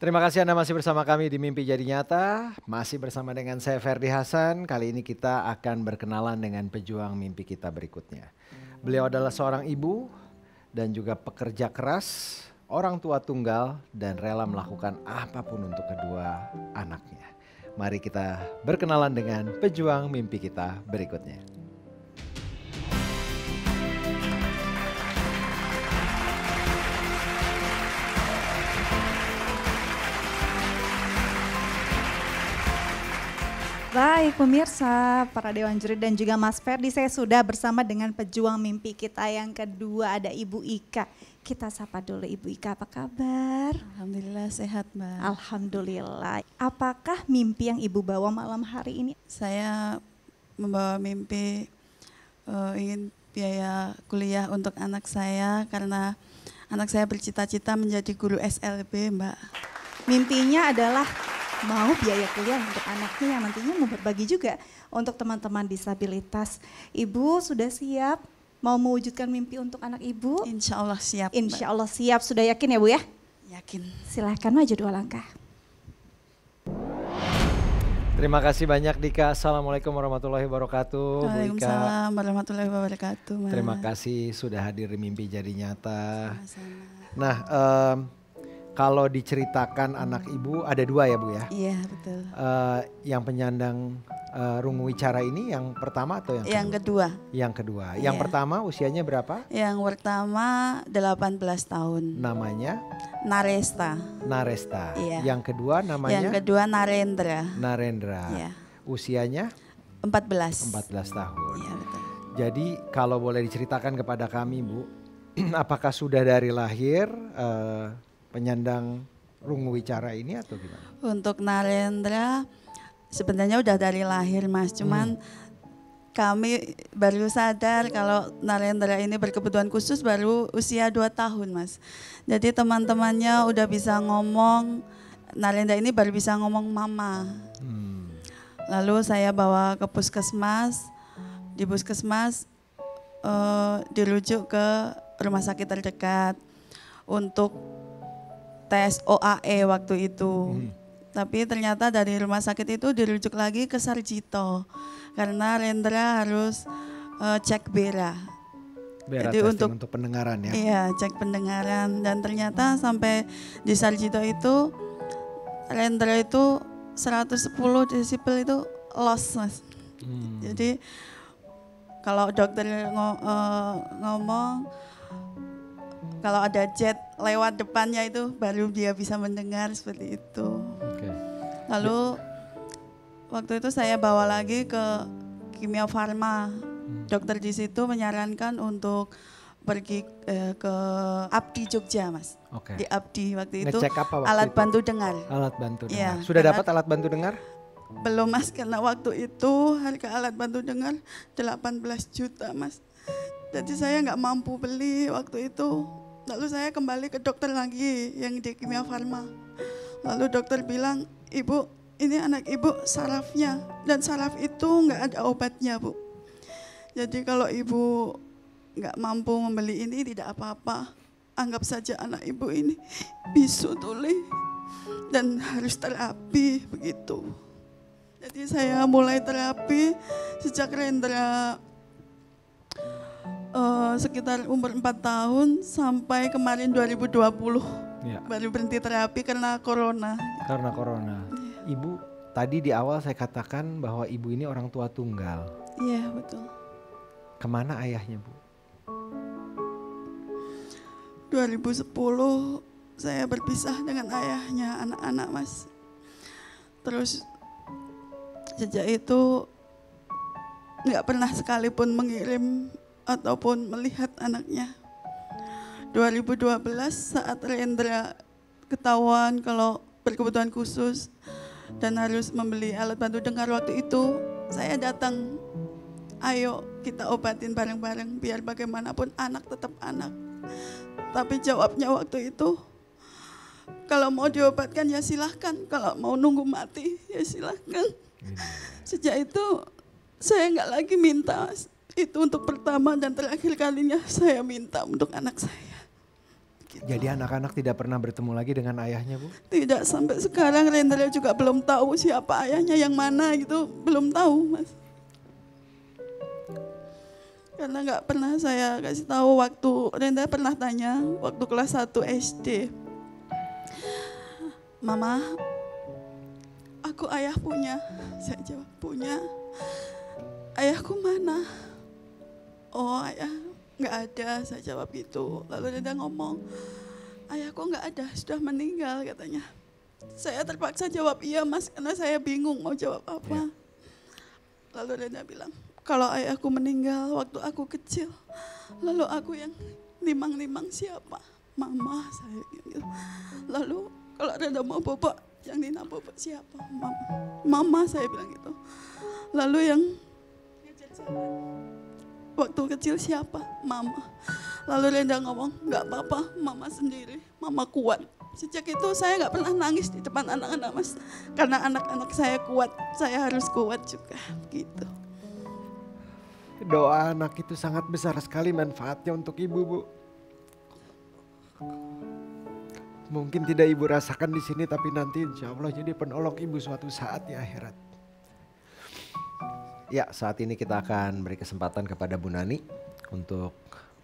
Terima kasih Anda masih bersama kami di Mimpi Jadi Nyata. Masih bersama dengan saya Ferdi Hasan. Kali ini kita akan berkenalan dengan pejuang mimpi kita berikutnya. Beliau adalah seorang ibu dan juga pekerja keras, orang tua tunggal dan rela melakukan apapun untuk kedua anaknya. Mari kita berkenalan dengan pejuang mimpi kita berikutnya. Baik pemirsa, para dewan juri dan juga Mas Ferdi, saya sudah bersama dengan pejuang mimpi kita yang kedua, ada Ibu Ika. Kita sapa dulu Ibu Ika, apa kabar? Alhamdulillah sehat Mbak. Alhamdulillah. Apakah mimpi yang Ibu bawa malam hari ini? Saya membawa mimpi ingin biaya kuliah untuk anak saya karena anak saya bercita-cita menjadi guru SLB Mbak. Mimpinya adalah mau biaya kuliah untuk anaknya yang nantinya mau berbagi juga untuk teman-teman disabilitas. Ibu sudah siap mau mewujudkan mimpi untuk anak Ibu? Insya Allah siap. Insya Allah siap, sudah yakin ya Bu ya? Yakin. Silahkan maju 2 langkah. Terima kasih banyak Dika. Assalamualaikum warahmatullahi wabarakatuh. Waalaikumsalam warahmatullahi wabarakatuh. Mbak. Terima kasih sudah hadir di Mimpi Jadi Nyata. Sama-sama. Nah, kalau diceritakan anak Ibu ada 2 ya Bu ya? Iya betul. Yang penyandang rungu wicara ini yang pertama atau yang kedua? Yang kedua. Iya. Yang pertama usianya berapa? Yang pertama 18 tahun. Namanya Naresta. Naresta. Iya. Yang kedua namanya? Yang kedua Narendra. Narendra. Iya. Usianya? 14. 14 tahun. Iya betul. Jadi kalau boleh diceritakan kepada kami Bu, apakah sudah dari lahir penyandang rungu wicara ini atau gimana? Untuk Narendra sebenarnya udah dari lahir Mas, cuman kami baru sadar kalau Narendra ini berkebutuhan khusus baru usia 2 tahun Mas. Jadi teman-temannya udah bisa ngomong, Narendra ini baru bisa ngomong mama. Lalu saya bawa ke puskesmas, di puskesmas dirujuk ke rumah sakit terdekat untuk tes OAE waktu itu. Tapi ternyata dari rumah sakit itu dirujuk lagi ke Sarjito karena Rendra harus cek BERA. BERA Jadi testing untuk pendengaran ya? Iya, cek pendengaran dan ternyata sampai di Sarjito itu Rendra itu 110 desibel itu loss Mas. Jadi kalau dokter ngomong kalau ada jet lewat depannya itu baru dia bisa mendengar seperti itu. Okay. Lalu waktu itu saya bawa lagi ke Kimia Farma. Dokter di situ menyarankan untuk pergi ke Abdi Jogja Mas. Okay. Di Abdi waktu itu Ngecek apa waktu alat itu? bantu dengar. Alat bantu dengar. Iya, Sudah dapat alat bantu dengar? Belum Mas, karena waktu itu harga alat bantu dengar 18 juta Mas. Jadi saya nggak mampu beli waktu itu. Lalu saya kembali ke dokter lagi yang di Kimia Farma. Lalu dokter bilang, Ibu ini anak Ibu sarafnya dan saraf itu nggak ada obatnya Bu. Jadi kalau Ibu nggak mampu membeli ini tidak apa-apa. Anggap saja anak Ibu ini bisu tuli dan harus terapi begitu. Jadi saya mulai terapi sejak Rendra sekitar umur 4 tahun sampai kemarin 2020 Ya. baru berhenti terapi karena corona. Karena corona. Ibu, tadi di awal saya katakan bahwa ibu ini orang tua tunggal. Iya betul. Kemana ayahnya Bu? 2010 saya berpisah dengan ayahnya anak-anak Mas. Terus sejak itu nggak pernah sekalipun mengirim ataupun melihat anaknya. 2012 saat Rendra ketahuan kalau berkebutuhan khusus dan harus membeli alat bantu dengar waktu itu, saya datang, ayo kita obatin bareng-bareng biar bagaimanapun anak tetap anak. Tapi jawabnya waktu itu, kalau mau diobatkan ya silahkan, kalau mau nunggu mati ya silahkan. Sejak itu saya nggak lagi minta. Itu untuk pertama dan terakhir kalinya saya minta untuk anak saya. Gitu. Jadi anak-anak tidak pernah bertemu lagi dengan ayahnya, Bu? Tidak, sampai sekarang Rendra juga belum tahu siapa ayahnya yang mana gitu, belum tahu Mas. Karena nggak pernah saya kasih tahu. Waktu Rendra pernah tanya waktu kelas 1 SD. Mama, aku ayah punya. Saya jawab, punya. Ayahku mana? Oh, ayah nggak ada, saya jawab gitu. Lalu Rendra ngomong, ayahku nggak ada, sudah meninggal katanya. Saya terpaksa jawab iya Mas, karena saya bingung mau jawab apa. Lalu Rendra bilang, kalau ayahku meninggal waktu aku kecil, lalu aku yang nimang-nimang siapa? Mama, saya gitu. Lalu kalau Rendra mau bobo, yang Nina bobo siapa? Mama, saya bilang gitu. Lalu yang ngejar jalan waktu kecil siapa? Mama. Lalu Rendra ngomong, nggak apa-apa, mama sendiri, mama kuat. Sejak itu saya nggak pernah nangis di depan anak-anak Mas. Karena anak-anak saya kuat, saya harus kuat juga gitu. Doa anak itu sangat besar sekali manfaatnya untuk ibu, Bu. Mungkin tidak ibu rasakan di sini, tapi nanti insya Allah jadi penolong ibu suatu saat di akhirat. Ya, saat ini kita akan beri kesempatan kepada Bu Nani untuk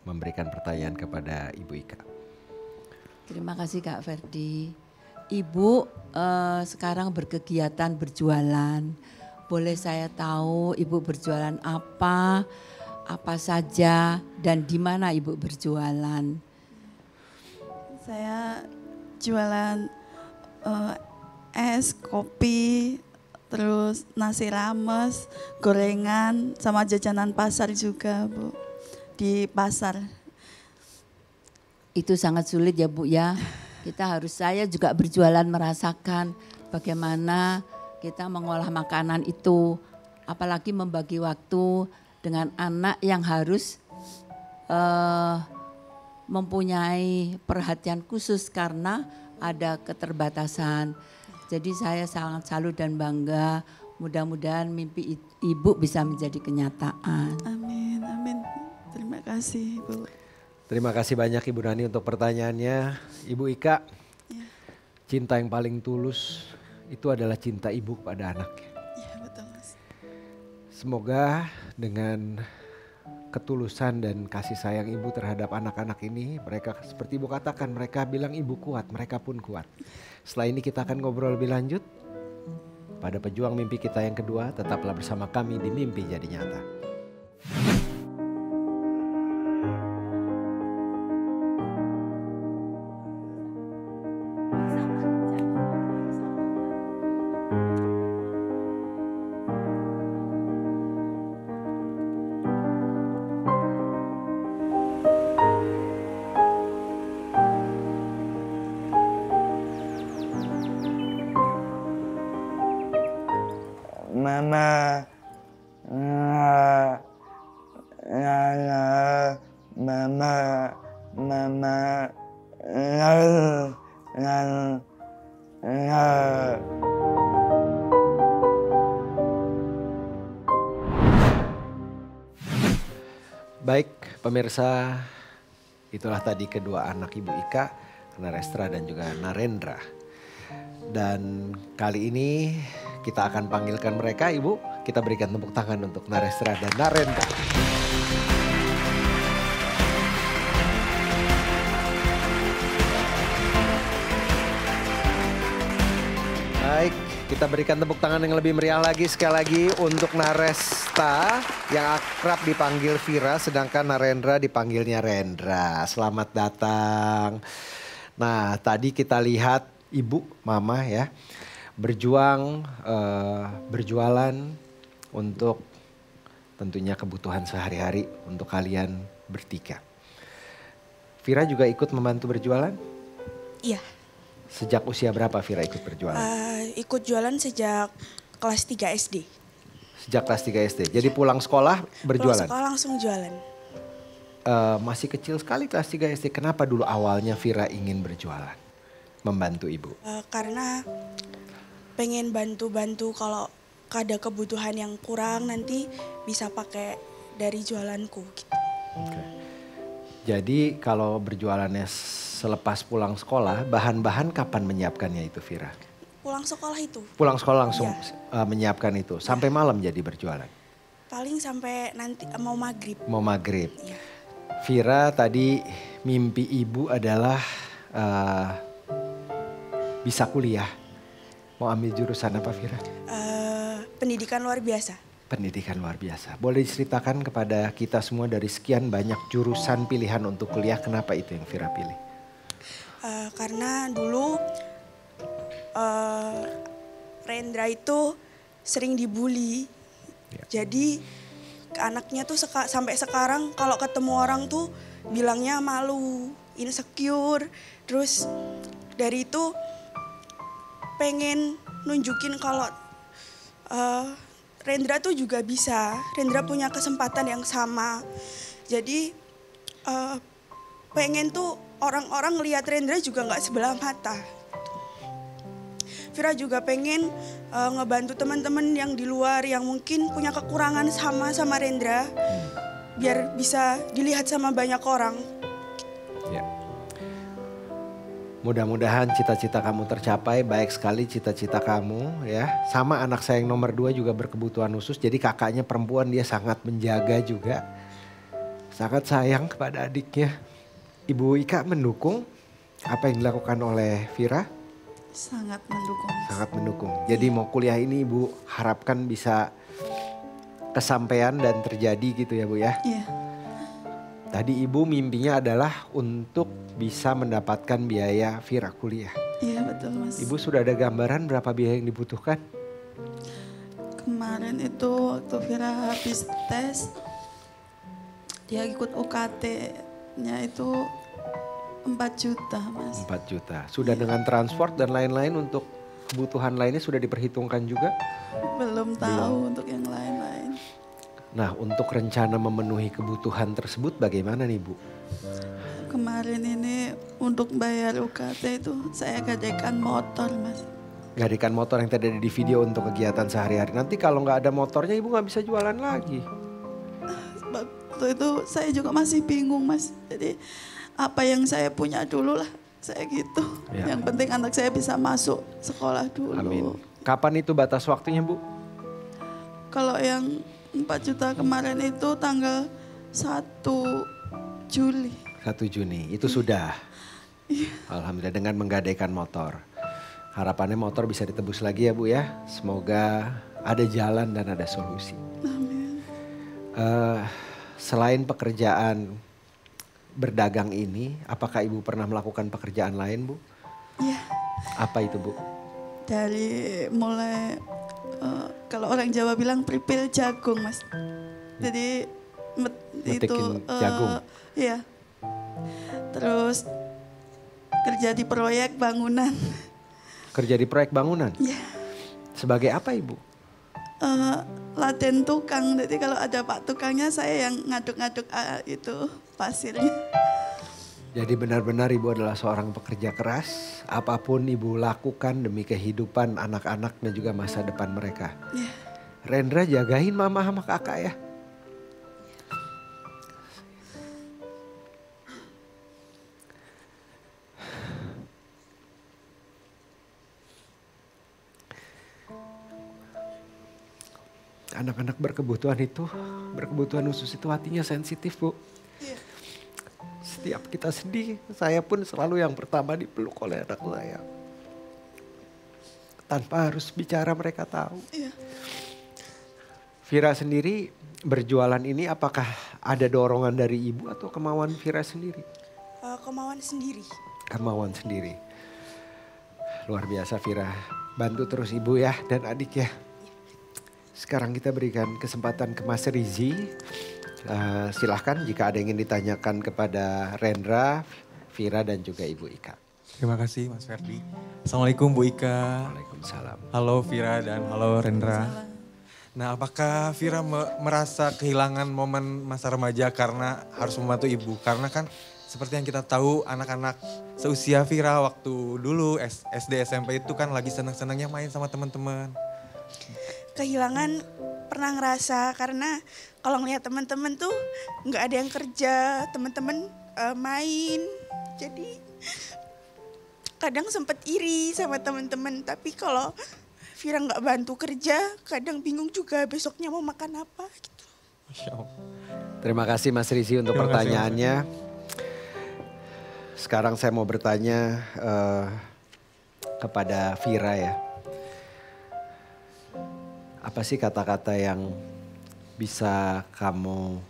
memberikan pertanyaan kepada Ibu Ika. Terima kasih Kak Ferdi. Ibu sekarang berkegiatan berjualan. Boleh saya tahu Ibu berjualan apa saja, dan di mana Ibu berjualan? Saya jualan es, kopi, terus nasi rames, gorengan, sama jajanan pasar juga, Bu. Di pasar. Itu sangat sulit ya Bu ya. Saya juga berjualan merasakan bagaimana kita mengolah makanan itu. Apalagi membagi waktu dengan anak yang harus mempunyai perhatian khusus karena ada keterbatasan. Jadi saya sangat salut dan bangga. Mudah-mudahan mimpi Ibu bisa menjadi kenyataan. Amin, amin. Terima kasih, Bu. Terima kasih banyak Ibu Nani untuk pertanyaannya. Ibu Ika, cinta yang paling tulus itu adalah cinta ibu pada anaknya. Iya, betul Mas. Semoga dengan ketulusan dan kasih sayang ibu terhadap anak-anak ini, mereka seperti ibu katakan, mereka bilang ibu kuat, mereka pun kuat. Setelah ini kita akan ngobrol lebih lanjut. Pada pejuang mimpi kita yang kedua, tetaplah bersama kami di Mimpi Jadi Nyata. Mama, Baik pemirsa, itulah tadi kedua anak Ibu Ika, Narestra dan juga Narendra. Dan kali ini kita akan panggilkan mereka, Ibu. Kita berikan tepuk tangan untuk Narestra dan Narendra. Baik, kita berikan tepuk tangan yang lebih meriah lagi sekali lagi untuk Naresta yang akrab dipanggil Vira, sedangkan Narendra dipanggilnya Rendra. Selamat datang. Nah, tadi kita lihat ibu, mama ya, berjualan untuk tentunya kebutuhan sehari-hari untuk kalian bertiga. Vira juga ikut membantu berjualan? Iya. Sejak usia berapa Vira ikut berjualan? Ikut jualan sejak kelas 3 SD. Sejak kelas 3 SD. Jadi pulang sekolah berjualan? Pulang sekolah langsung jualan. Masih kecil sekali kelas 3 SD. Kenapa dulu awalnya Vira ingin berjualan? Membantu ibu? Karena pengen bantu-bantu kalau ada kebutuhan yang kurang nanti bisa pakai dari jualanku gitu. Okay. Jadi kalau berjualannya selepas pulang sekolah, bahan-bahan kapan menyiapkannya itu Vira? Pulang sekolah itu. Pulang sekolah langsung Iya. menyiapkan itu, sampai malam jadi berjualan? Paling sampai nanti mau maghrib. Mau maghrib. Iya. Vira tadi mimpi ibu adalah bisa kuliah. Mau ambil jurusan apa Vira? Pendidikan luar biasa. Pendidikan luar biasa. Boleh diceritakan kepada kita semua dari sekian banyak jurusan pilihan untuk kuliah, kenapa itu yang Vira pilih? Karena dulu Rendra itu sering dibully. Ya. Jadi anaknya tuh sampai sekarang kalau ketemu orang tuh bilangnya malu, insecure. Terus dari itu pengen nunjukin kalau Rendra tuh juga bisa. Rendra punya kesempatan yang sama. Jadi pengen tuh orang-orang ngelihat Rendra juga nggak sebelah mata. Vira juga pengen ngebantu teman-teman yang di luar yang mungkin punya kekurangan sama Rendra, biar bisa dilihat sama banyak orang. Ya. Mudah-mudahan cita-cita kamu tercapai, baik sekali cita-cita kamu ya. Sama anak saya yang nomor 2 juga berkebutuhan khusus, jadi kakaknya perempuan, dia sangat menjaga juga. Sangat sayang kepada adiknya. Ibu Ika mendukung apa yang dilakukan oleh Vira? Sangat mendukung. Sangat mendukung. Jadi mau kuliah ini Ibu harapkan bisa kesampaian dan terjadi gitu ya Bu ya? Iya. Tadi Ibu mimpinya adalah untuk bisa mendapatkan biaya Vira kuliah. Iya betul Mas. Ibu sudah ada gambaran berapa biaya yang dibutuhkan? Kemarin itu waktu Vira habis tes, dia ikut UKT-nya itu 4 juta Mas. 4 juta. Sudah dengan transport dan lain-lain untuk kebutuhan lainnya sudah diperhitungkan juga? Belum tahu untuk yang lain-lain. Nah, untuk rencana memenuhi kebutuhan tersebut bagaimana nih Bu? Kemarin ini untuk bayar UKT itu saya gadekan motor Mas. Gadekan motor yang tadi ada di video untuk kegiatan sehari-hari. Nanti kalau nggak ada motornya Ibu nggak bisa jualan lagi. Waktu itu saya juga masih bingung Mas. Jadi apa yang saya punya dulu lah, saya gitu. Ya. Yang penting anak saya bisa masuk sekolah dulu. Amin. Kapan itu batas waktunya Bu? Kalau yang 4 juta kemarin itu tanggal 1 Juli. 1 Juni, itu sudah. Alhamdulillah dengan menggadaikan motor. Harapannya motor bisa ditebus lagi ya Bu ya. Semoga ada jalan dan ada solusi. Amin. Selain pekerjaan berdagang ini, apakah Ibu pernah melakukan pekerjaan lain Bu? Ya, Apa itu Bu? dari mulai kalau orang Jawa bilang pripil jagung Mas. Jadi itu Metikin jagung. Iya. Terus kerja di proyek bangunan. Kerja di proyek bangunan? Iya. Sebagai apa Ibu? Laden tukang. Jadi kalau ada Pak tukangnya saya yang ngaduk-ngaduk itu pasirnya. Jadi benar-benar Ibu adalah seorang pekerja keras. Apapun Ibu lakukan demi kehidupan anak-anak dan juga masa depan mereka. Iya. Rendra jagain mama sama kakak ya. Anak-anak berkebutuhan khusus itu hatinya sensitif Bu. Iya. Setiap kita sedih, saya pun selalu yang pertama dipeluk oleh anak saya. Tanpa harus bicara mereka tahu. Iya. Vira sendiri berjualan ini apakah ada dorongan dari ibu atau kemauan Vira sendiri? Kemauan sendiri. Kemauan sendiri. Luar biasa Vira. Bantu terus ibu ya dan adik ya. Sekarang kita berikan kesempatan ke Mas Rizi. Silahkan jika ada yang ingin ditanyakan kepada Rendra, Vira dan juga Ibu Ika. Terima kasih Mas Ferdi. Assalamualaikum Bu Ika. Waalaikumsalam. Halo Vira dan halo Rendra. Nah, apakah Vira merasa kehilangan momen masa remaja karena harus membantu ibu? Karena kan seperti yang kita tahu anak-anak seusia Vira waktu dulu SD SMP itu kan lagi senang-senangnya main sama teman-teman. Kehilangan pernah ngerasa karena kalau ngelihat teman-teman tuh nggak ada yang kerja, teman-teman main. Jadi kadang sempat iri sama teman-teman. Tapi kalau Vira nggak bantu kerja, kadang bingung juga besoknya mau makan apa gitu. Masya Allah. Terima kasih Mas Rizky untuk Terima kasih, pertanyaannya. Sekarang saya mau bertanya kepada Vira ya. Apa sih kata-kata yang bisa kamu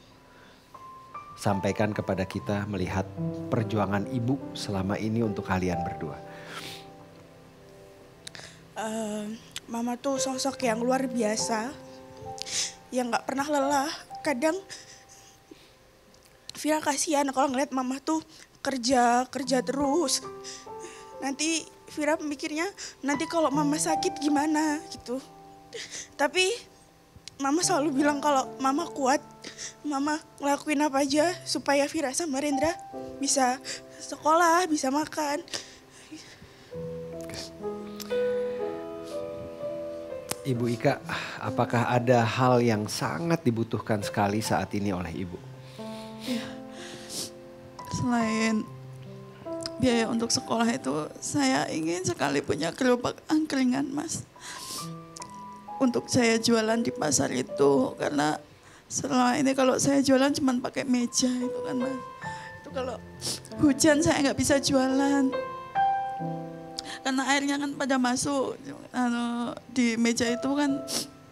sampaikan kepada kita melihat perjuangan ibu selama ini untuk kalian berdua? Mama tuh sosok yang luar biasa, yang nggak pernah lelah. Kadang Vira kasihan kalau ngeliat mama tuh kerja terus. Nanti Vira mikirnya nanti kalau mama sakit gimana gitu. Tapi mama selalu bilang kalau mama kuat, mama ngelakuin apa aja supaya Vira sama Rendra bisa sekolah, bisa makan. Ibu Ika, apakah ada hal yang sangat dibutuhkan sekali saat ini oleh ibu? Selain biaya untuk sekolah itu, saya ingin sekali punya gerobak angkringan, Mas. Untuk saya jualan di pasar itu, karena selama ini kalau saya jualan cuma pakai meja itu kan, Mas. Itu kalau hujan saya nggak bisa jualan. Karena airnya kan pada masuk, di meja itu kan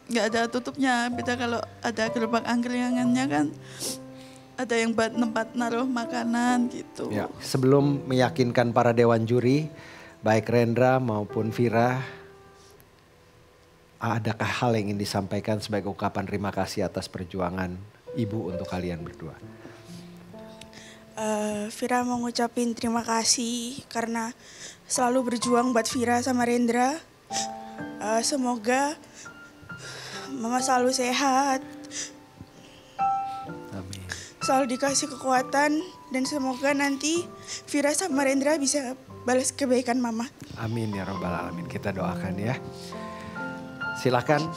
nggak ada tutupnya. Beda kalau ada gerobak angkringannya kan, ada yang buat tempat naruh makanan gitu. Ya, sebelum meyakinkan para dewan juri, baik Rendra maupun Vira, adakah hal yang ingin disampaikan sebagai ungkapan terima kasih atas perjuangan ibu untuk kalian berdua? Vira mau ngucapin terima kasih karena selalu berjuang buat Vira sama Rendra. Semoga mama selalu sehat. Amin. Selalu dikasih kekuatan dan semoga nanti Vira sama Rendra bisa balas kebaikan mama. Amin ya robbal alamin, kita doakan ya. Silakan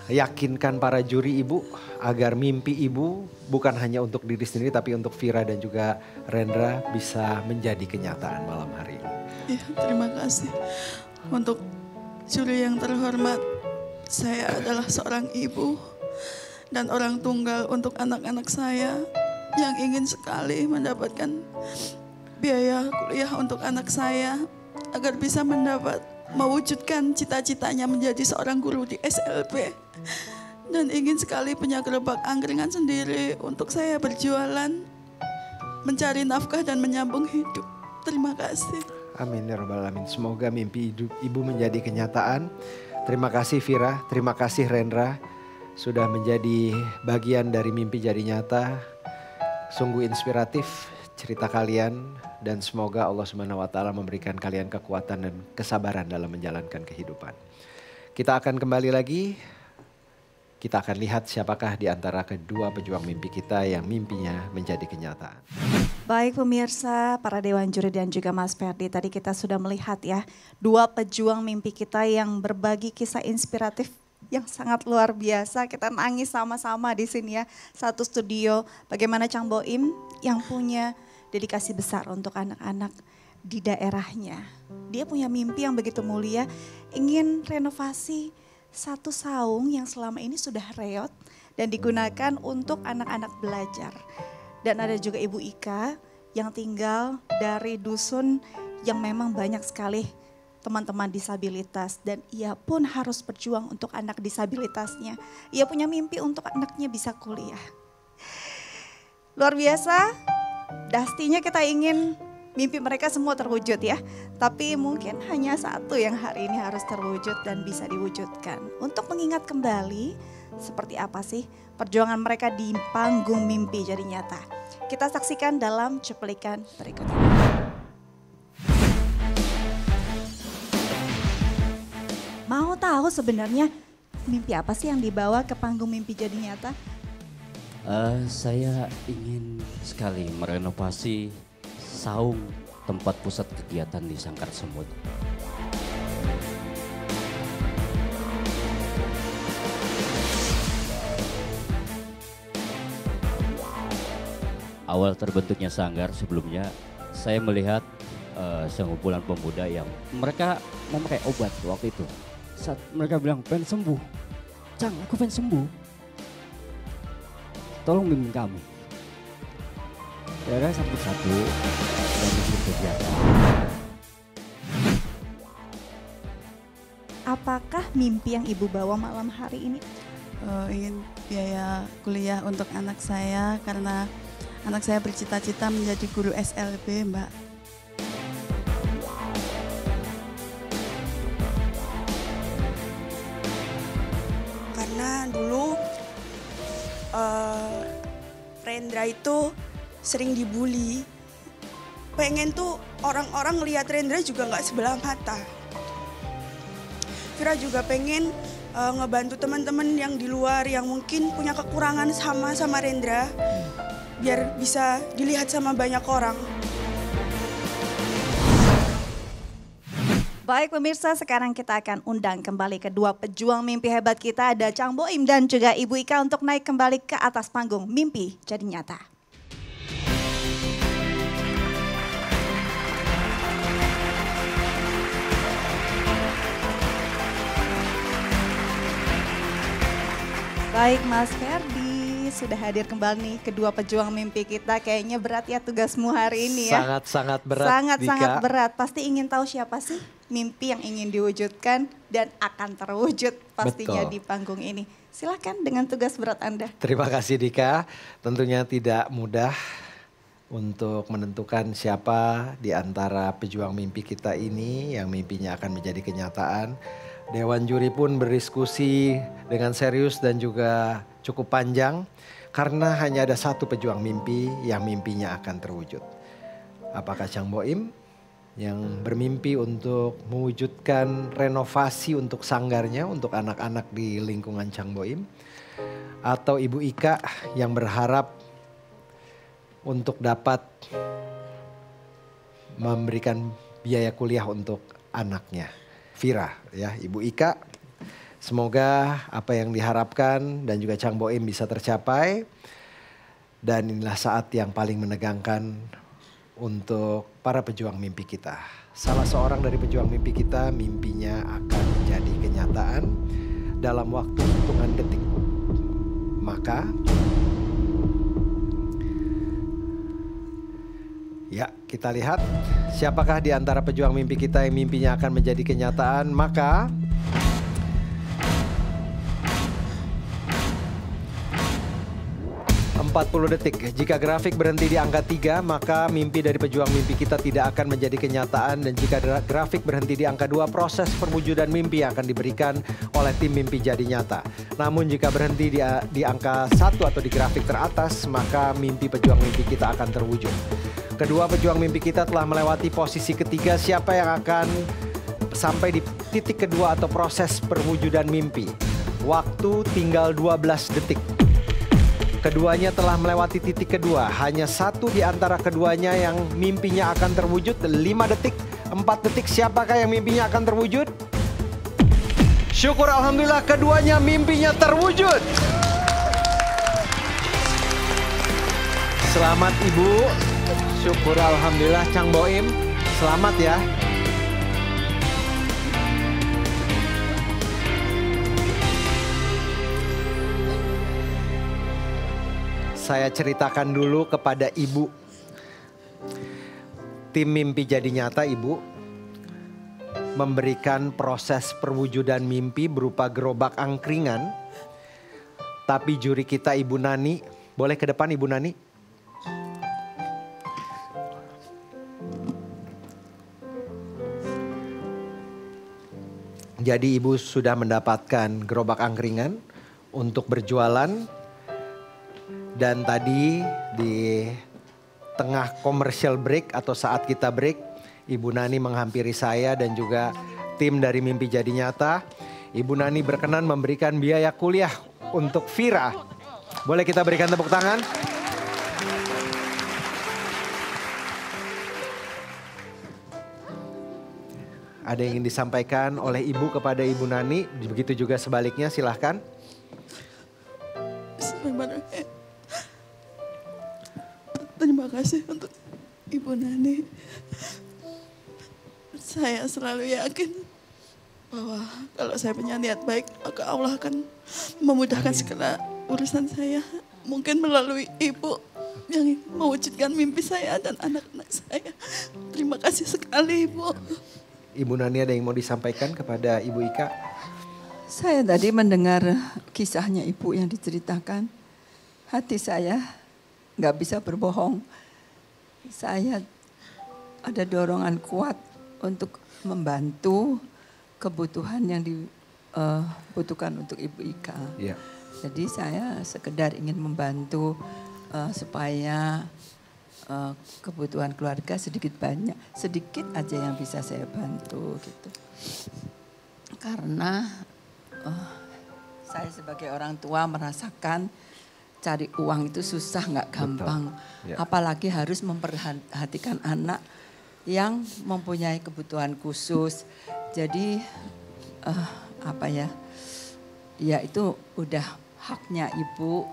yakinkan para juri ibu agar mimpi ibu bukan hanya untuk diri sendiri tapi untuk Vira dan juga Rendra bisa menjadi kenyataan malam hari ini. Ya, terima kasih. Untuk juri yang terhormat, saya adalah seorang ibu dan orang tunggal untuk anak-anak saya yang ingin sekali mendapatkan biaya kuliah untuk anak saya agar bisa mewujudkan cita-citanya menjadi seorang guru di SLB. Dan ingin sekali punya gerobak angkringan sendiri untuk saya berjualan, mencari nafkah dan menyambung hidup. Terima kasih. Amin ya robbal alamin. Semoga mimpi ibu menjadi kenyataan. Terima kasih Vira, terima kasih Rendra sudah menjadi bagian dari mimpi jadi nyata. Sungguh inspiratif cerita kalian dan semoga Allah Subhanahu wa taala memberikan kalian kekuatan dan kesabaran dalam menjalankan kehidupan. Kita akan kembali lagi. Kita akan lihat siapakah di antara kedua pejuang mimpi kita yang mimpinya menjadi kenyataan. Baik pemirsa, para dewan juri dan juga Mas Ferdi, tadi kita sudah melihat ya dua pejuang mimpi kita yang berbagi kisah inspiratif yang sangat luar biasa. Kita nangis sama-sama di sini ya, satu studio. Bagaimana Cang Boim yang punya dedikasi besar untuk anak-anak di daerahnya. Dia punya mimpi yang begitu mulia, ingin renovasi satu saung yang selama ini sudah reot dan digunakan untuk anak-anak belajar. Dan ada juga Ibu Ika yang tinggal dari dusun yang memang banyak sekali teman-teman disabilitas. Dan ia pun harus berjuang untuk anak disabilitasnya. Ia punya mimpi untuk anaknya bisa kuliah. Luar biasa, pastinya kita ingin mimpi mereka semua terwujud ya. Tapi mungkin hanya satu yang hari ini harus terwujud dan bisa diwujudkan. Untuk mengingat kembali seperti apa sih perjuangan mereka di panggung mimpi jadi nyata. Kita saksikan dalam cuplikan berikut ini. Mau tahu sebenarnya mimpi apa sih yang dibawa ke panggung mimpi jadi nyata? Saya ingin sekali merenovasi saung tempat pusat kegiatan di Sangkar Semut. awal terbentuknya sanggar sebelumnya saya melihat sekumpulan pemuda yang mereka memakai obat waktu itu. Saat mereka bilang pengen sembuh, Cang aku pengen sembuh, tolong bimbing kami. Ya satu-satu dan bikin kegiatan. Apakah mimpi yang Ibu bawa malam hari ini? Ingin biaya kuliah untuk anak saya karena anak saya bercita-cita menjadi guru SLB, Mbak. Karena dulu Rendra itu sering dibully. Pengen tuh orang-orang ngelihat Rendra juga nggak sebelah mata. Vira juga pengen ngebantu teman-teman yang di luar yang mungkin punya kekurangan sama Rendra. Biar bisa dilihat sama banyak orang. Baik pemirsa, sekarang kita akan undang kembali kedua pejuang mimpi hebat kita. Ada Cang Boim dan juga Ibu Ika untuk naik kembali ke atas panggung. Mimpi jadi nyata. Baik Mas Ferdi, sudah hadir kembali nih kedua pejuang mimpi kita. Kayaknya berat ya tugasmu hari ini ya. Sangat-sangat berat, Sangat-sangat Dika. berat. Pasti ingin tahu siapa sih mimpi yang ingin diwujudkan dan akan terwujud pastinya Betul. di panggung ini. Silakan dengan tugas berat Anda. Terima kasih Dika, tentunya tidak mudah untuk menentukan siapa di antara pejuang mimpi kita ini yang mimpinya akan menjadi kenyataan. Dewan juri pun berdiskusi dengan serius dan juga cukup panjang karena hanya ada satu pejuang mimpi yang mimpinya akan terwujud. Apakah Cang Boim yang bermimpi untuk mewujudkan renovasi untuk sanggarnya untuk anak-anak di lingkungan Cang Boim? Atau Ibu Ika yang berharap untuk dapat memberikan biaya kuliah untuk anaknya? Vira ya, Ibu Ika, semoga apa yang diharapkan dan juga Cang Boim bisa tercapai. Dan inilah saat yang paling menegangkan untuk para pejuang mimpi kita. Salah seorang dari pejuang mimpi kita mimpinya akan menjadi kenyataan dalam waktu hitungan detik. Maka ya, kita lihat siapakah di antara pejuang mimpi kita yang mimpinya akan menjadi kenyataan. Maka ...40 detik. Jika grafik berhenti di angka 3, maka mimpi dari pejuang mimpi kita tidak akan menjadi kenyataan. Dan jika grafik berhenti di angka 2, proses perwujudan mimpi yang akan diberikan oleh tim mimpi jadi nyata. Namun jika berhenti di angka 1 atau di grafik teratas, maka mimpi pejuang mimpi kita akan terwujud. Kedua pejuang mimpi kita telah melewati posisi ketiga. Siapa yang akan sampai di titik kedua atau proses perwujudan mimpi? Waktu tinggal 12 detik. Keduanya telah melewati titik kedua. Hanya satu di antara keduanya yang mimpinya akan terwujud. 5 detik, 4 detik. Siapakah yang mimpinya akan terwujud? Syukur alhamdulillah keduanya mimpinya terwujud. Selamat Ibu. Syukur alhamdulillah. Cang Boim, selamat ya. Saya ceritakan dulu kepada Ibu. Tim mimpi jadi nyata Ibu memberikan proses perwujudan mimpi berupa gerobak angkringan. Tapi juri kita Ibu Nani, boleh ke depan Ibu Nani? Jadi Ibu sudah mendapatkan gerobak angkringan untuk berjualan. Dan tadi di tengah commercial break atau saat kita break, Ibu Nani menghampiri saya dan juga tim dari Mimpi Jadi Nyata. Ibu Nani berkenan memberikan biaya kuliah untuk Vira. Boleh kita berikan tepuk tangan? Ada yang ingin disampaikan oleh Ibu kepada Ibu Nani, begitu juga sebaliknya, silahkan. terima kasih untuk Ibu Nani. Saya selalu yakin bahwa kalau saya punya niat baik, maka Allah akan memudahkan segala urusan saya. Mungkin melalui Ibu yang mewujudkan mimpi saya dan anak-anak saya. Terima kasih sekali, Ibu. Ibu Nani ada yang mau disampaikan kepada Ibu Ika? Saya tadi mendengar kisahnya Ibu yang diceritakan. Hati saya nggak bisa berbohong. Saya ada dorongan kuat untuk membantu kebutuhan yang dibutuhkan untuk Ibu Ika. Iya. Jadi saya sekedar ingin membantu supaya kebutuhan keluarga sedikit aja yang bisa saya bantu gitu. Karena saya sebagai orang tua merasakan cari uang itu susah, nggak gampang. Ya. Apalagi harus memperhatikan anak yang mempunyai kebutuhan khusus. Jadi ya itu udah haknya Ibu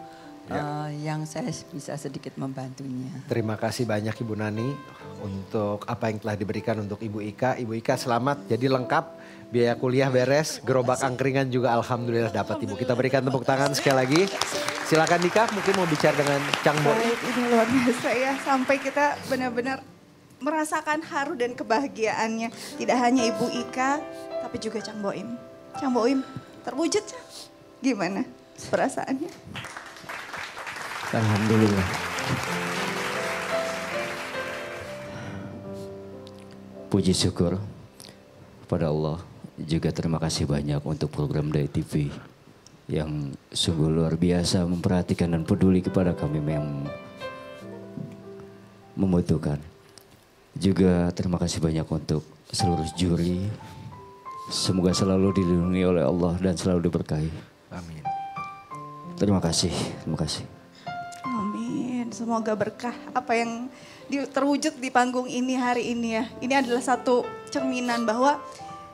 yang saya bisa sedikit membantunya. Terima kasih banyak Ibu Nani untuk apa yang telah diberikan untuk Ibu Ika. Ibu Ika selamat, jadi lengkap. Biaya kuliah beres, gerobak angkringan juga alhamdulillah dapat Ibu. Kita berikan tepuk tangan sekali lagi. Silakan Dika, mungkin mau bicara dengan Cang Boim. Baik, ini luar biasa ya. Sampai kita benar-benar merasakan haru dan kebahagiaannya. Tidak hanya Ibu Ika, tapi juga Cang Boim. Cang Boim, terwujud Cang? Gimana perasaannya? Alhamdulillah. Puji syukur pada Allah. Juga terima kasih banyak untuk program Day TV yang sungguh luar biasa memperhatikan dan peduli kepada kami yang membutuhkan. Juga terima kasih banyak untuk seluruh juri. Semoga selalu dilindungi oleh Allah dan selalu diberkahi. Amin. Terima kasih, terima kasih. Amin. Semoga berkah apa yang terwujud di panggung ini hari ini ya. Ini adalah satu cerminan bahwa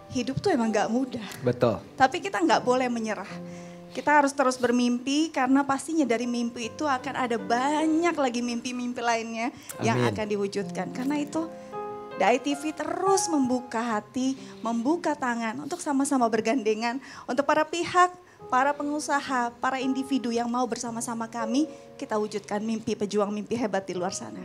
hidup tuh emang gak mudah. Betul. Tapi kita gak boleh menyerah. Kita harus terus bermimpi karena pastinya dari mimpi itu akan ada banyak lagi mimpi-mimpi lainnya yang Amin. akan diwujudkan. Karena itu Day TV terus membuka hati, membuka tangan untuk sama-sama bergandengan. Untuk para pihak, para pengusaha, para individu yang mau bersama-sama kami, kita wujudkan mimpi pejuang mimpi hebat di luar sana.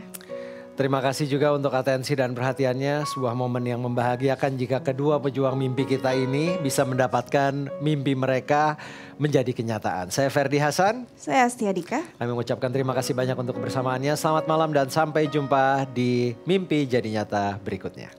Terima kasih juga untuk atensi dan perhatiannya. Sebuah momen yang membahagiakan jika kedua pejuang mimpi kita ini bisa mendapatkan mimpi mereka menjadi kenyataan. Saya Ferdi Hasan. Saya Astia Dika. Kami mengucapkan terima kasih banyak untuk kebersamaannya. Selamat malam dan sampai jumpa di Mimpi Jadi Nyata berikutnya.